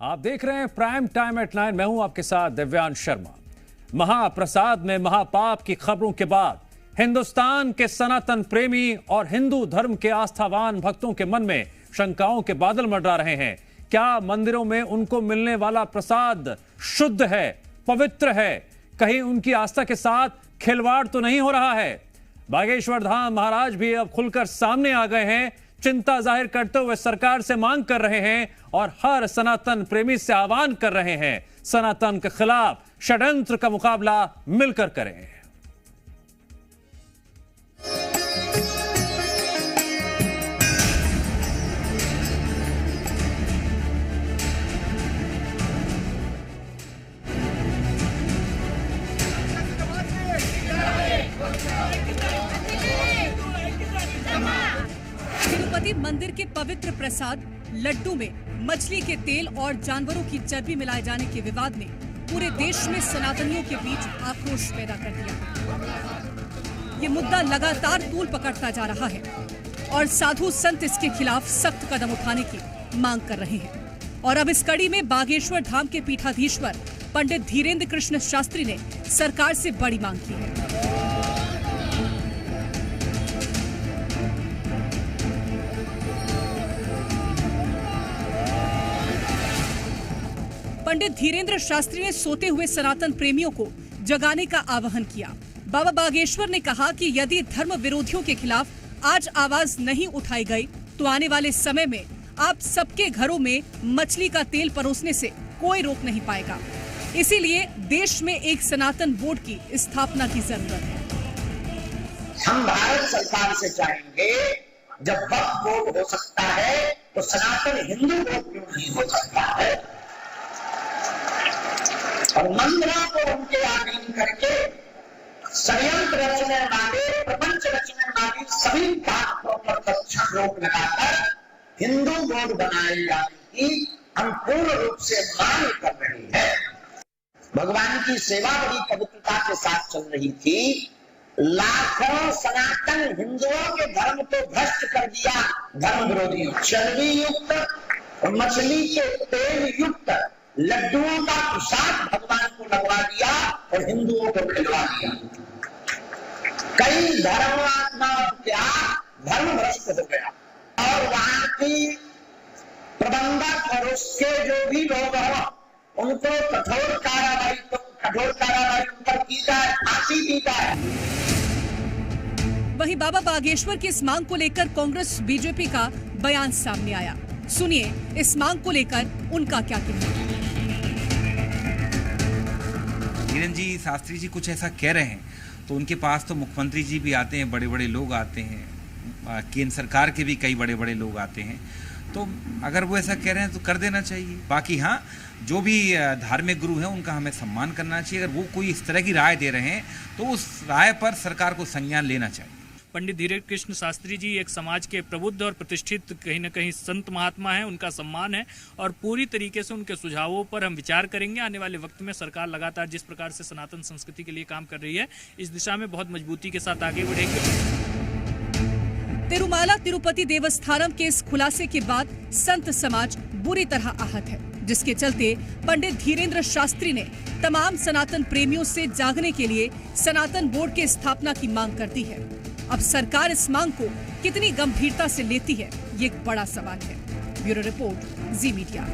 आप देख रहे हैं प्राइम टाइम एट 9। मैं हूं आपके साथ दिव्यांश शर्मा। महाप्रसाद में महापाप की खबरों के बाद हिंदुस्तान के सनातन प्रेमी और हिंदू धर्म के आस्थावान भक्तों के मन में शंकाओं के बादल मंडरा रहे हैं। क्या मंदिरों में उनको मिलने वाला प्रसाद शुद्ध है, पवित्र है? कहीं उनकी आस्था के साथ खिलवाड़ तो नहीं हो रहा है? बागेश्वर धाम महाराज भी अब खुलकर सामने आ गए हैं। चिंता जाहिर करते हुए सरकार से मांग कर रहे हैं और हर सनातन प्रेमी से आह्वान कर रहे हैं, सनातन के खिलाफ षड्यंत्र का मुकाबला मिलकर करें। तिरुपति मंदिर के पवित्र प्रसाद लड्डू में मछली के तेल और जानवरों की चर्बी मिलाए जाने के विवाद ने पूरे देश में सनातनियों के बीच आक्रोश पैदा कर दिया। ये मुद्दा लगातार तूल पकड़ता जा रहा है और साधु संत इसके खिलाफ सख्त कदम उठाने की मांग कर रहे हैं। और अब इस कड़ी में बागेश्वर धाम के पीठाधीश्वर पंडित धीरेन्द्र कृष्ण शास्त्री ने सरकार से बड़ी मांग की है। पंडित धीरेन्द्र शास्त्री ने सोते हुए सनातन प्रेमियों को जगाने का आह्वान किया। बाबा बागेश्वर ने कहा कि यदि धर्म विरोधियों के खिलाफ आज आवाज नहीं उठाई गई तो आने वाले समय में आप सबके घरों में मछली का तेल परोसने से कोई रोक नहीं पाएगा। इसीलिए देश में एक सनातन बोर्ड की स्थापना की जरूरत है। हम भारत सरकार से चाहेंगे, जब वक्फ बोर्ड हो सकता है तो सनातन हिंदू बोर्ड क्यों नहीं हो सकता है? और मंदिरों को उनके अधीन करके षड्यंत्र रचने वाले, प्रपंच रचने वाली सभी बातों पर तत्क्षण रोक लगाकर हिंदू बोर्ड बनाए जाने की हम पूर्ण रूप से मांग कर रहे हैं। भगवान की सेवा बड़ी पवित्रता के साथ चल रही थी। लाखों सनातन हिंदुओं के धर्म को भ्रष्ट कर दिया धर्म विरोधी। चर्बी युक्त मछली के तेल युक्त लड्डुओं का प्रसाद भगवान को लगवा दिया और हिंदुओं को खिलवा दिया। कई धर्मात्माओं का धर्म भ्रष्ट हो गया और वहां की प्रबंधक और उसके जो भी लोग हैं उनको कठोर कार्रवाई उन पर की जाए, फांसी दी जाए। वहीं बाबा बागेश्वर की इस मांग को लेकर कांग्रेस बीजेपी का बयान सामने आया। सुनिए इस मांग को लेकर उनका क्या कहना है। धीरेन्द्र जी शास्त्री जी कुछ ऐसा कह रहे हैं तो उनके पास तो मुख्यमंत्री जी भी आते हैं, बड़े बड़े लोग आते हैं, केंद्र सरकार के भी कई बड़े बड़े लोग आते हैं। तो अगर वो ऐसा कह रहे हैं तो कर देना चाहिए। बाकी हाँ, जो भी धार्मिक गुरु हैं उनका हमें सम्मान करना चाहिए। अगर वो कोई इस तरह की राय दे रहे हैं तो उस राय पर सरकार को संज्ञान लेना चाहिए। पंडित धीरेन्द्र कृष्ण शास्त्री जी एक समाज के प्रबुद्ध और प्रतिष्ठित कहीं न कहीं संत महात्मा हैं, उनका सम्मान है और पूरी तरीके से उनके सुझावों पर हम विचार करेंगे। आने वाले वक्त में सरकार लगातार जिस प्रकार से सनातन संस्कृति के लिए काम कर रही है, इस दिशा में बहुत मजबूती के साथ आगे बढ़ेंगे। तिरुमाला तिरुपति देवस्थानम के इस खुलासे के बाद संत समाज बुरी तरह आहत है, जिसके चलते पंडित धीरेन्द्र शास्त्री ने तमाम सनातन प्रेमियों से जागने के लिए सनातन बोर्ड की स्थापना की मांग कर दी है। अब सरकार इस मांग को कितनी गंभीरता से लेती है, ये एक बड़ा सवाल है। ब्यूरो रिपोर्ट, जी मीडिया।